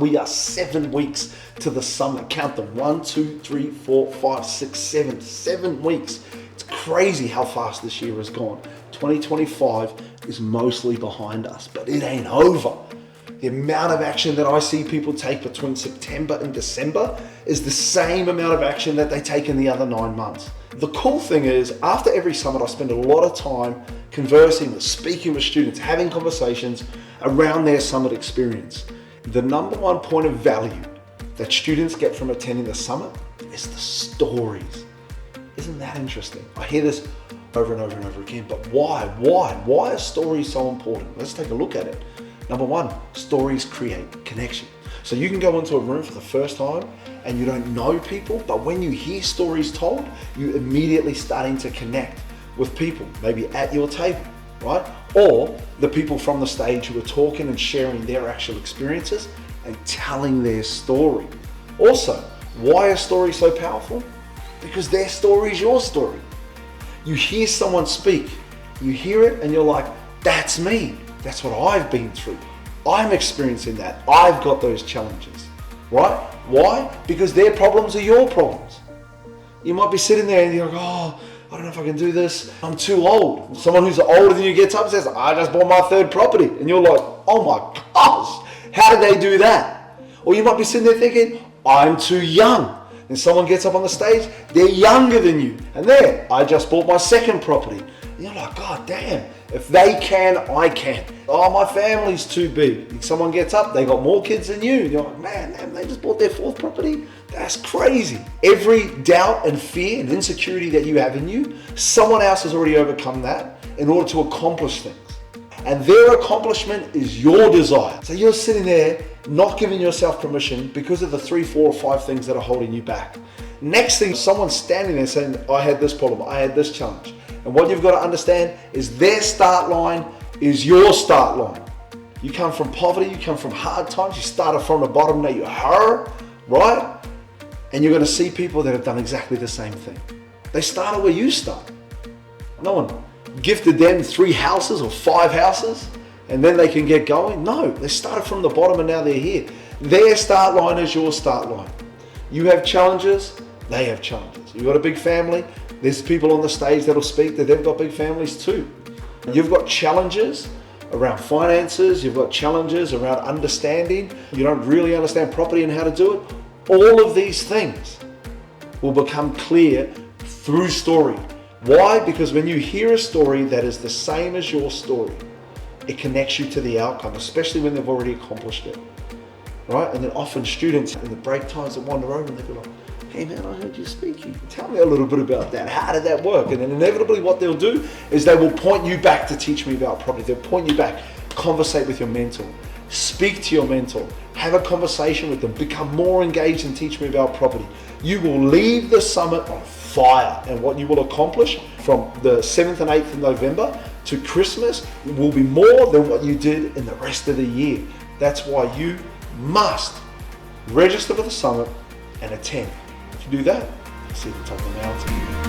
We are 7 weeks to the summit. Count them. 1, 2, 3, 4, 5, 6, 7. 7 weeks. It's crazy how fast this year has gone. 2025 is mostly behind us, but it ain't over. The amount of action that I see people take between September and December is the same amount of action that they take in the other 9 months. The cool thing is, after every summit, I spend a lot of time conversing with, speaking with students, having conversations around their summit experience. The number one point of value that students get from attending the summit is the stories. Isn't that interesting? I hear this over and over and over again, but why? Why are stories so important? Let's take a look at it. Number one, stories create connection. So you can go into a room for the first time and you don't know people, but when you hear stories told, you immediately starting to connect with people, maybe at your table, right? Or the people from the stage who are talking and sharing their actual experiences and telling their story. Also, why are stories so powerful? Because their story is your story. You hear someone speak, you hear it and you're like, that's me. That's what I've been through. I'm experiencing that. I've got those challenges, right? Why? Because their problems are your problems. You might be sitting there and you're like, oh, I don't know if I can do this. I'm too old. Someone who's older than you gets up and says, I just bought my 3rd property. And you're like, oh my gosh, how did they do that? Or you might be sitting there thinking, I'm too young. And someone gets up on the stage, they're younger than you. And there, I just bought my 2nd property. And you're like, God damn, if they can, I can. Oh, my family's too big. Someone gets up, they got more kids than you. And you're like, man, they just bought their 4th property. That's crazy. Every doubt and fear and insecurity that you have in you, someone else has already overcome that in order to accomplish things. And their accomplishment is your desire. So you're sitting there not giving yourself permission because of the 3, 4, or 5 things that are holding you back. Next thing, someone's standing there saying, I had this problem, I had this challenge. And what you've got to understand is their start line is your start line. You come from poverty, you come from hard times, you started from the bottom, now you're her, right? And you're going to see people that have done exactly the same thing. They started where you started. No one gifted them 3 houses or 5 houses and then they can get going. No, they started from the bottom and now they're here. Their start line is your start line. You have challenges, they have challenges. You've got a big family, there's people on the stage that'll speak that they've got big families too. You've got challenges around finances, you've got challenges around understanding, you don't really understand property and how to do it. All of these things will become clear through story. Why? Because when you hear a story that is the same as your story, it connects you to the outcome, especially when they've already accomplished it, right? And then often students in the break times that wander over and they go like, hey man, I heard you speaking. Tell me a little bit about that. How did that work? And then inevitably what they'll do is they will point you back to teach me about property. They'll point you back, conversate with your mentor, speak to your mentor, have a conversation with them, become more engaged and teach me about property. You will leave the summit on fire, and what you will accomplish from the 7th and 8th of November to Christmas will be more than what you did in the rest of the year. That's why you must register for the summit and attend. If you do that, you'll see the top of the mountain.